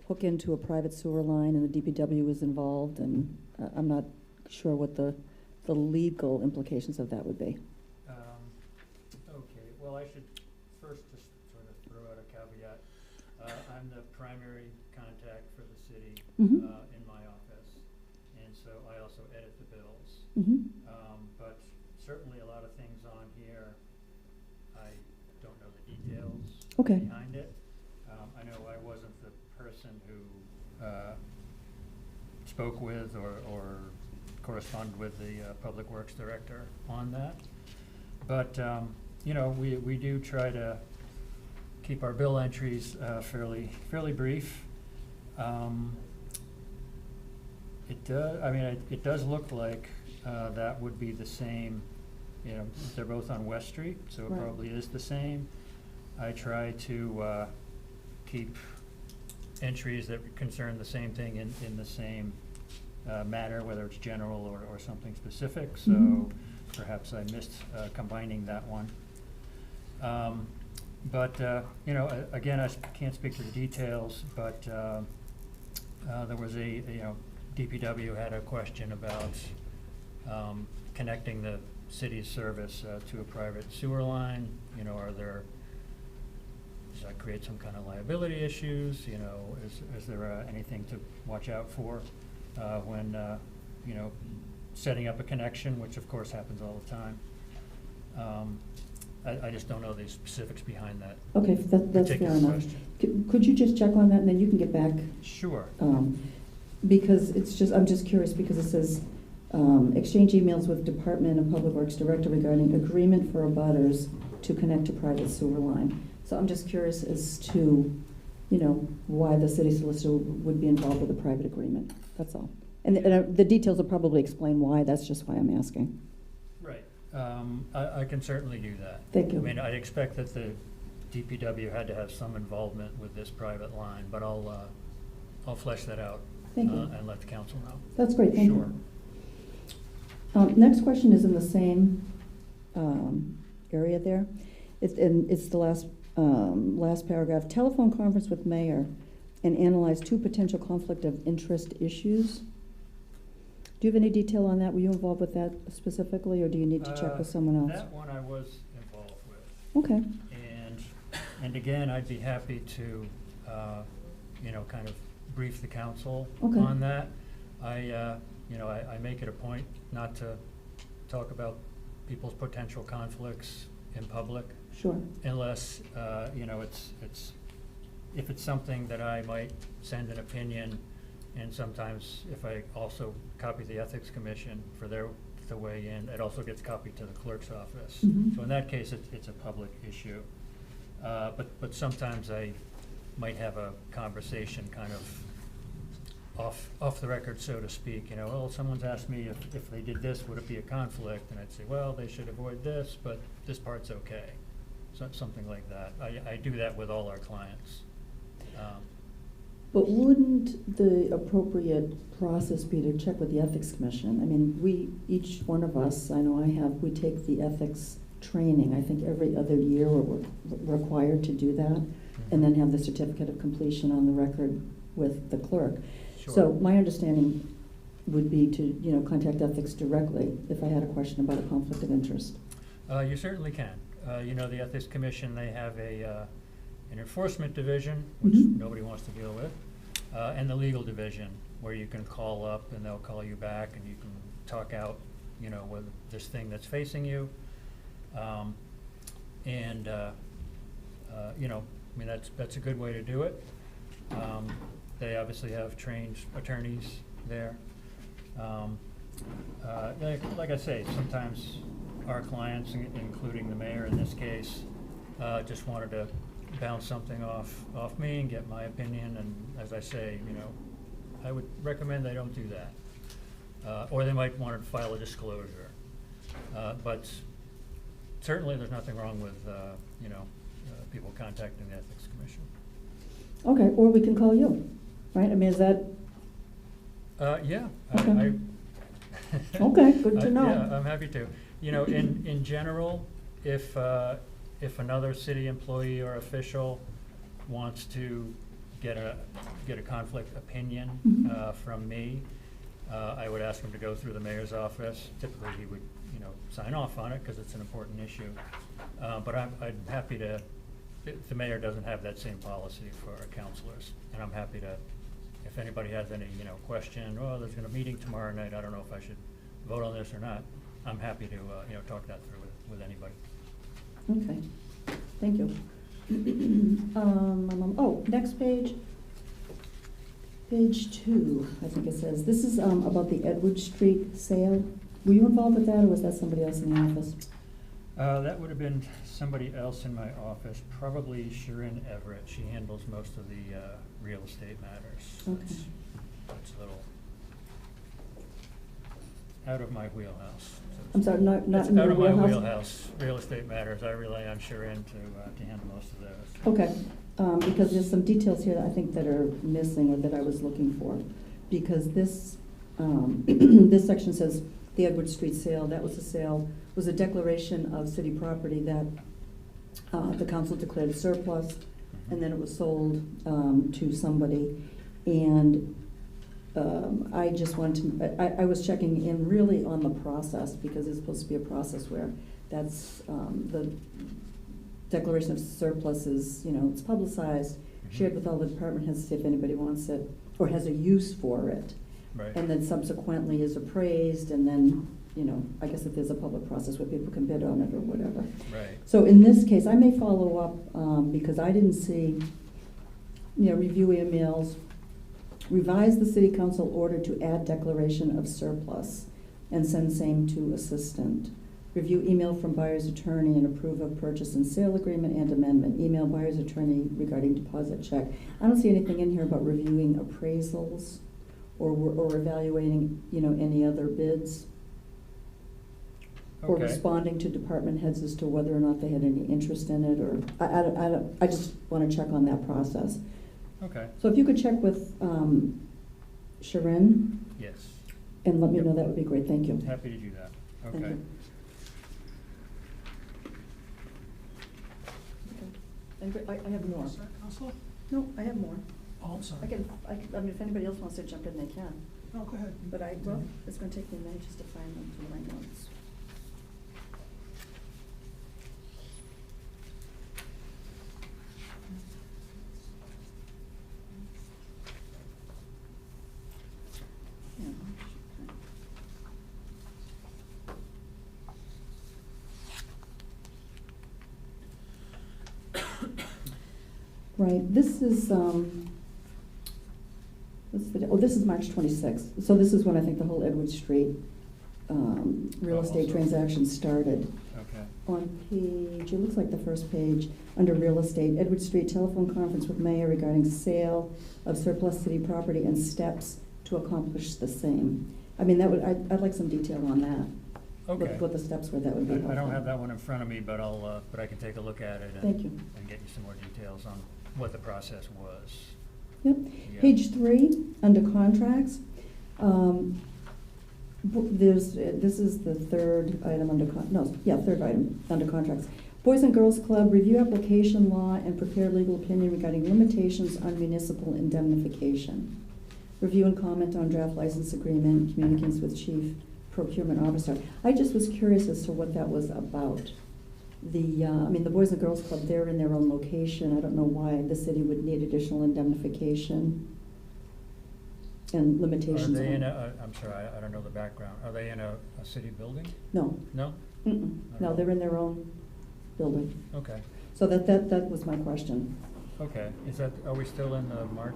hook into a private sewer line and the DPW is involved, and I'm not sure what the legal implications of that would be. Okay, well, I should first just sort of throw out a caveat. I'm the primary contact for the city Mm-hmm. in my office, and so I also edit the bills. Mm-hmm. But certainly a lot of things on here, I don't know the details Okay. behind it. I know I wasn't the person who spoke with or corresponded with the Public Works Director on that. But, you know, we do try to keep our bill entries fairly brief. It does look like that would be the same, you know, they're both on West Street, so it Right. probably is the same. I try to keep entries that concern the same thing in the same manner, whether it's general or something specific, so Mhm. perhaps I missed combining that one. But, you know, again, I can't speak to the details, but there was you know, DPW had a question about connecting the city's service to a private sewer line. You know, does that create some kind of liability issues? You know, is there anything to watch out for when, you know, setting up a connection, which of course happens all the time. I just don't know the specifics behind that. Okay, that's fair particular enough. question. Could you just check on that, and then you can get back? Sure. Because I'm just curious, because it says, exchange emails with Department of Public Works Director regarding agreement for abutters to connect to private sewer line. So I'm just curious as to, you know, why the city solicitor would be involved with a private agreement, that's all. And the details will probably explain why, that's just why I'm asking. Right. I can certainly do that. Thank you. I mean, I'd expect that the DPW had to have some involvement with this private line, but I'll flesh that out. Thank you. And let the council know. That's great, thank you. Sure. Next question is in the same area there. It's the last paragraph. Telephone conference with mayor and analyze 2 potential conflict of interest issues. Do you have any detail on that? Were you involved with that specifically, or do you need to check with someone else? That one I was involved with. Okay. And again, I'd be happy to, you know, kind of brief the council Okay. on that. You know, I make it a point not to talk about people's potential conflicts in public Sure. unless, you know, if it's something that I might send an opinion, and sometimes if I also copy the Ethics Commission for their to weigh in, it also gets copied to the clerk's office. Mhm. So in that case, it's a public issue. But sometimes I might have a conversation kind of off the record, so to speak. You know, well, someone's asked me if they did this, would it be a conflict? And I'd say, well, they should avoid this, but this part's okay. So something like that. I do that with all our clients. But wouldn't the appropriate process be to check with the Ethics Commission? I mean, each one of us, I know we take the ethics training. I think every other year we're required to do that, and then have the certificate of completion on the record with the clerk. Sure. So my understanding would be to, you know, contact ethics directly if I had a question about a conflict of interest. You certainly can. You know, the Ethics Commission, they have an enforcement division, which Mhm. nobody wants to deal with, and the legal division, where you can call up and they'll call you back and you can talk out, you know, with this thing that's facing you. You know, I mean, that's a good way to do it. They obviously have trained attorneys there. Like I say, sometimes our clients, including the mayor in this case, just wanted to bounce something off me and get my opinion, and as I say, you know, I would recommend they don't do that. Or they might want to file a disclosure. But certainly there's nothing wrong with, you know, people contacting the Ethics Commission. Okay, or we can call you, right? I mean, is that? Yeah. Okay. Okay, good to know. Yeah, I'm happy to. You know, in general, if another city employee or official wants to get a conflict opinion from me, I would ask him to go through the mayor's office. Typically, he would, sign off on it because it's an important issue. But I'm happy to, the mayor doesn't have that same policy for our councilors. And I'm happy to, if anybody has any, question, oh, there's gonna be a meeting tomorrow night, I don't know if I should vote on this or not. I'm happy to, talk that through with anybody. Okay, thank you. Oh, next page. Page 2, I think it says, this is about the Edward Street sale. Were you involved with that, or was that somebody else in the office? That would have been somebody else in my office, probably Sharon Everett. She handles most of the real estate matters. Okay. That's a little out of my wheelhouse. I'm sorry, not It's in your out of my wheelhouse? wheelhouse, real estate matters. I rely on Sharon to handle most of those. Okay, because there's some details here that I think that are missing or that I was looking for. Because this, this section says, the Edward Street sale, that was a sale, was a declaration of city property that the council declared surplus, and then it was sold to somebody. And I just wanted to, I was checking in really on the process, because it's supposed to be a process where that's, the declaration of surplus is, it's publicized, shared with all the department heads to see if anybody wants it, or has a use for it. Right. And then subsequently is appraised, and then, I guess if there's a public process where people can bid on it or whatever. Right. So in this case, I may follow up, because I didn't see, review emails, revise the city council order to add declaration of surplus and send same to assistant. Review email from buyer's attorney and approve of purchase and sale agreement and amendment. Email buyer's attorney regarding deposit check. I don't see anything in here about reviewing appraisals or evaluating, any other bids. Or Okay. responding to department heads as to whether or not they had any interest in it, or, I just want to check on that process. Okay. So if you could check with Sharon Yes. and let me Yep. know, that would be great, thank you. Happy to do that. Thank Okay. you. I have more. Counselor? No, I have more. Oh, I'm sorry. I mean, if anybody else wants to jump in, they can. No, go ahead. But it's gonna take me a minute just to find them through my notes. Yeah. Right, this is, this is March 26th. So this is when I think the whole Edward Street real estate Also. transaction started. Okay. On page, it looks like the first page, under real estate, Edward Street telephone conference with mayor regarding sale of surplus city property and steps to accomplish the same. I mean, I'd like some detail on that. Okay. What the steps were, that would be helpful. I don't have that one in front of me, but but I can take a look at it Thank you. and get you some more details on what the process was. Yep. Yeah. Page 3, under contracts. This is the third item under, third item under contracts. Boys and Girls Club, review application law and prepare legal opinion regarding limitations on municipal indemnification. Review and comment on draft license agreement, communications with chief procurement officer. I just was curious as to what that was about. The Boys and Girls Club, they're in their own location. I don't know why the city would need additional indemnification and limitations Are they in on. I'm sorry, I don't know the background. Are they in a city building? No. No? No, they're in their own building. Okay. So that was my question. Okay. Are we still in the March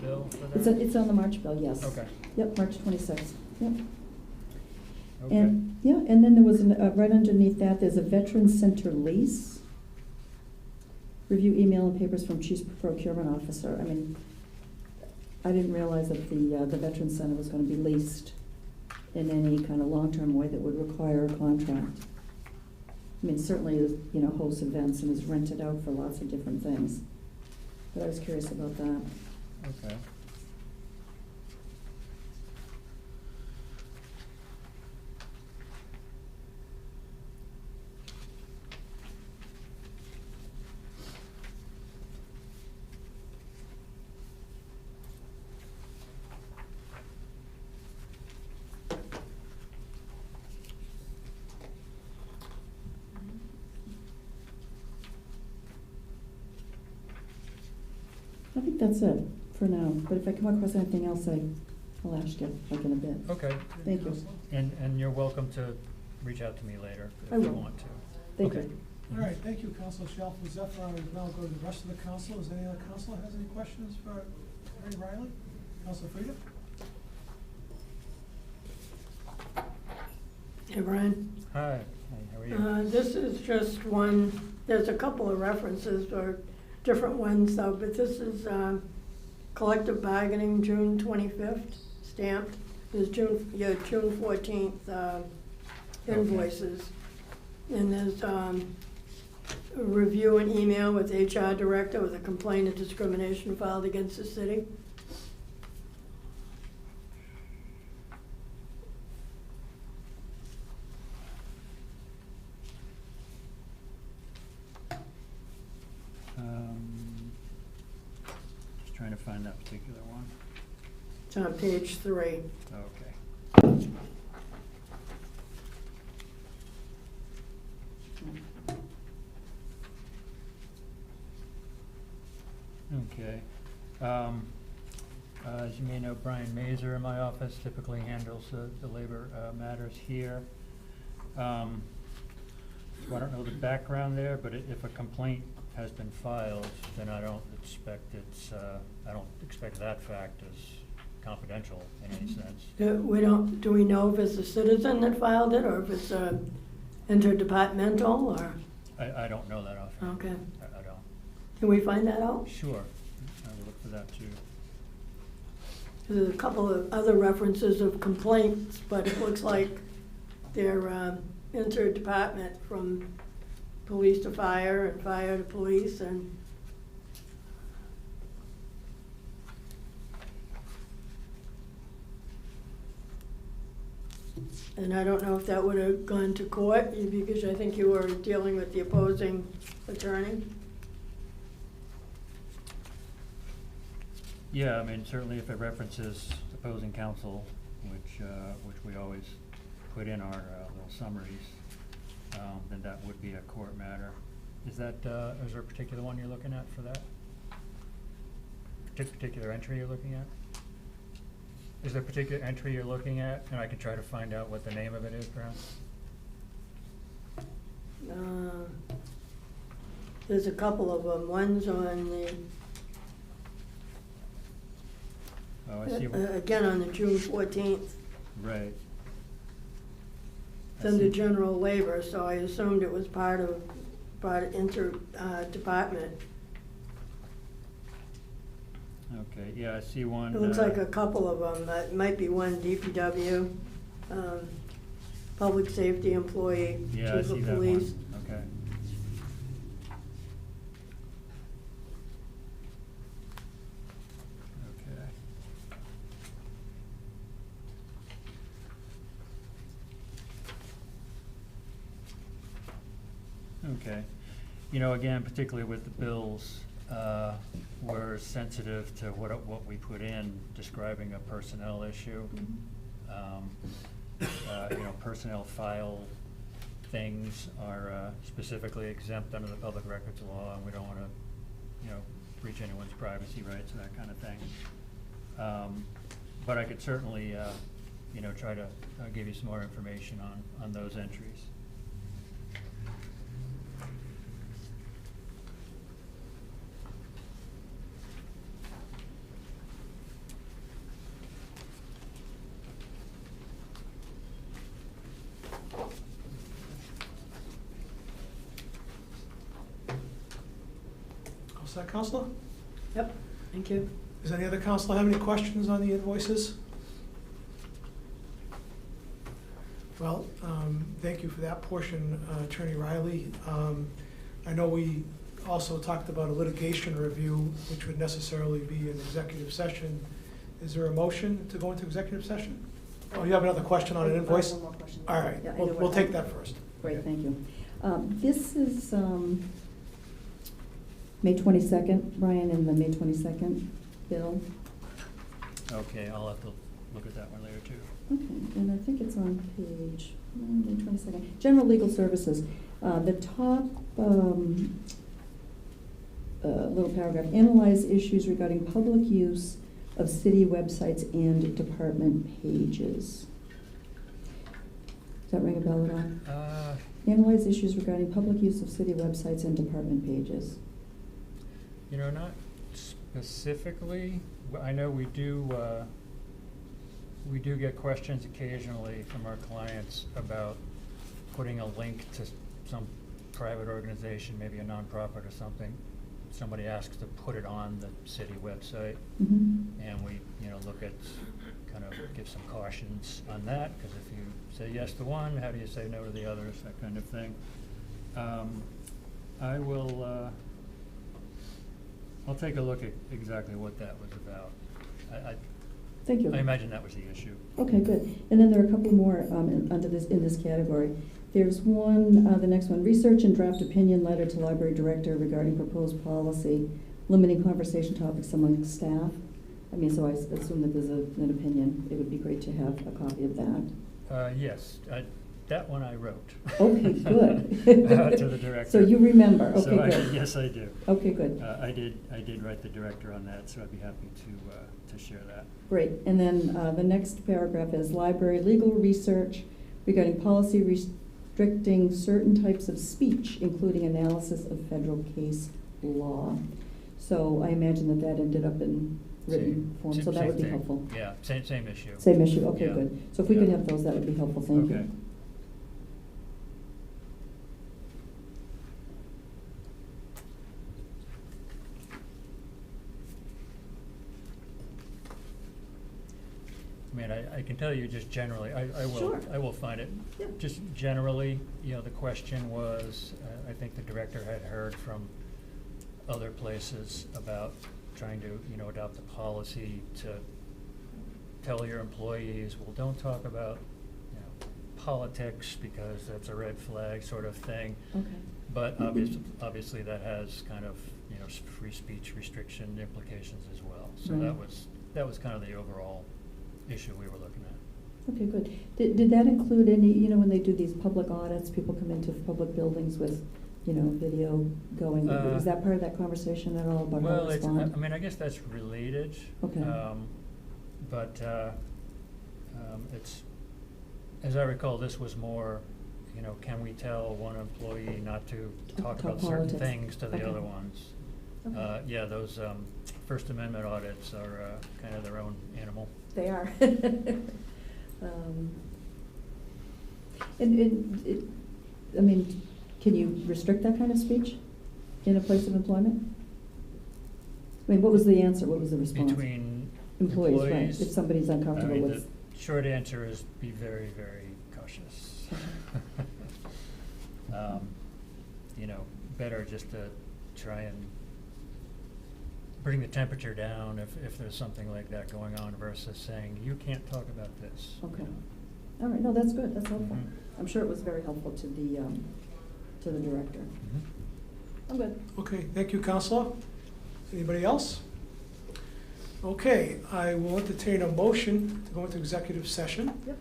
bill for that? It's on the March bill, yes. Okay. Yep, March 26th. Yep. Okay. And, and then there was, right underneath that, there's a Veteran Center lease. Review email and papers from Chief Procurement Officer. I mean, I didn't realize that the Veteran Center was going to be leased in any kind of long-term way that would require a contract. I mean, certainly, hosts events and is rented out for lots of different things. But I was curious about that. Okay. I think that's it for now, but if I come across anything else, I'll ask you, like in a bit. Okay, Thank you. and you're welcome to reach out to me later I if you will. want to. Thank Okay. you. All right, thank you, Councilor Shalfo Zephyr. I will now go to the rest of the council. Is any other councilor has any questions for Attorney Riley? Councilor Frida? Hey, Brian. Hi, how are you? This is just one, there's a couple of references or different ones though, but this is collective bargaining, June 25th, stamped. There's June 14th invoices. And there's a review and email with HR director with a complaint of discrimination filed against the city. Just trying to find that particular one. It's on page 3. Okay. Okay. As you may know, Brian Mazer in my office typically handles the labor matters here. So I don't know the background there, but if a complaint has been filed, then I don't expect that fact as confidential in any sense. Do we know if it's a citizen that filed it or if it's interdepartmental or? I don't know that often. Okay. I don't. Can we find that out? Sure. I will look for that too. There's a couple of other references of complaints, but it looks like they're interdepartment from police to fire and fire to police and I don't know if that would have gone to court because I think you were dealing with the opposing attorney. Yeah, I mean, certainly if it references opposing counsel, which we always put in our little summaries, then that would be a court matter. Is there a particular one you're looking at for that? Particular entry you're looking at? Is there a particular entry you're looking at, and I can try to find out what the name of it is, perhaps? There's a couple of them. One's on the Oh, I see. again on the June 14th. Right. It's under general labor, so I assumed it was part of inter-department. Okay, yeah, I see one. It looks like a couple of them. It might be one DPW, public safety employee, Yeah, I chief see of that police. one. Okay. Okay. You know, again, particularly with the bills, we're sensitive to what we put in describing a personnel issue. You know, personnel file things are specifically exempt under the public records law, and we don't want to, you know, breach anyone's privacy rights and that kind of thing. But I could certainly, you know, try to give you some more information on those entries. Is that Councilor? Yep, thank you. Does any other councilor have any questions on the invoices? Well, thank you for that portion, Attorney Riley. I know we also talked about a litigation review, which would necessarily be an executive session. Is there a motion to go into executive session? Oh, you have another question on an invoice? One more question. All right, Yeah, we'll take that first. Great, Okay. thank you. This is May 22nd, Brian, in the May 22nd bill. Okay, I'll have to look at that one later too. Okay, and I think it's on page May 22nd. General Legal Services. The top little paragraph, analyze issues regarding public use of city websites and department pages. Does that ring a bell at all? Analyze issues regarding public use of city websites and department pages. You know, not specifically. I know we do get questions occasionally from our clients about putting a link to some private organization, maybe a nonprofit or something. Somebody asks to put it on the city website, and we, look at, kind of give some cautions on that, because if you say yes to one, how do you say no to the others, that kind of thing. I will, I'll take a look at exactly what that was about. Thank you. I imagine that was the issue. Okay, good. And then there are a couple more in this category. There's one, the next one, research and draft opinion letter to library director regarding proposed policy limiting conversation topics among staff. I mean, so I assume that there's an opinion. It would be great to have a copy of that. Yes, that one I wrote. Okay, good. To the director. So you remember. Okay, So good. yes, I do. Okay, good. I did write the director on that, so I'd be happy to share that. Great. And then the next paragraph is library legal research regarding policy restricting certain types of speech, including analysis of federal case law. So I imagine that ended up in written form, so that Same would be thing. helpful. Yeah, same issue. Same issue, okay, Yeah. good. So if we could Yeah. have those, that would be helpful, thank Okay. you. I mean, I can tell you just generally, I will, Sure. I will find it. Yeah. Just generally, the question was, I think the director had heard from other places about trying to, adopt a policy to tell your employees, well, don't talk about, politics because that's a red flag sort of thing. Okay. But obviously that has kind of, free speech restriction implications as well. So Right. that was kind of the overall issue we were looking at. Okay, good. Did that include any, when they do these public audits, people come into public buildings with, video going? Is that part of that conversation at all about how to Well, respond? I mean, I guess that's related. Okay. But it's, as I recall, this was more, can we tell one employee not to talk Talk about certain politics. things to the Okay. other ones? Okay. Yeah, those First Amendment audits are kind of their own animal. They are. And I mean, can you restrict that kind of speech in a place of employment? I mean, what was the answer? What was the response? Between Employees, right, employees, if somebody's uncomfortable I mean, with. the short answer is be very, very cautious. Better just to try and bring the temperature down if there's something like that going on versus saying, you can't talk about this. Okay. All right, no, that's good, that's helpful. Mhm. I'm sure it was very helpful to the director. Mhm. I'm good. Okay, thank you, Counselor. Anybody else? Okay, I will entertain a motion to go into executive session. Yep.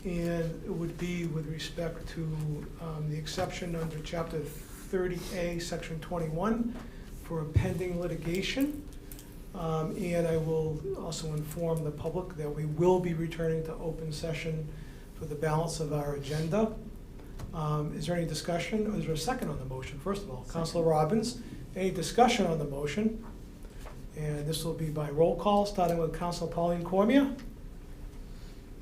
And it would be with respect to the exception under Chapter 30A, Section 21, for pending litigation. And I will also inform the public that we will be returning to open session for the balance of our agenda. Is there any discussion, or is there a second on the motion? First of all, Councilor Robbins, any discussion on the motion? And this will be by roll call, starting with Councilor Pauline Cormier.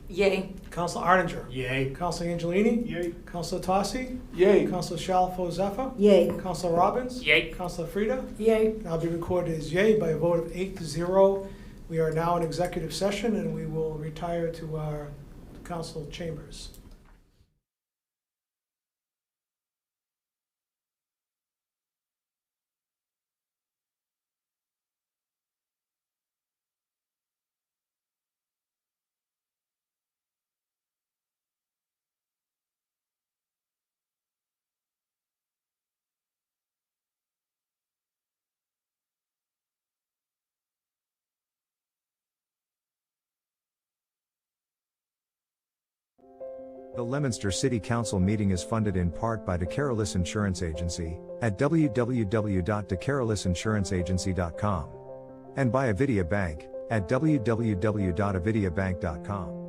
Yay. Councilor Arndinger. Yay. Councilor Angelini. Yay. Councilor Tossi. Yay. Councilor Shalfo Zephyr. Yay. Councilor Robbins. Yay. Councilor Frida. Yay. I'll be recorded as yay by a vote of 8-0. We are now in executive session, and we will retire to our council chambers. The Leominster City Council meeting is funded in part by DeCarolis Insurance Agency, at www.decarolisinsuranceagency.com, and by Avidia Bank, at www.avidiabank.com.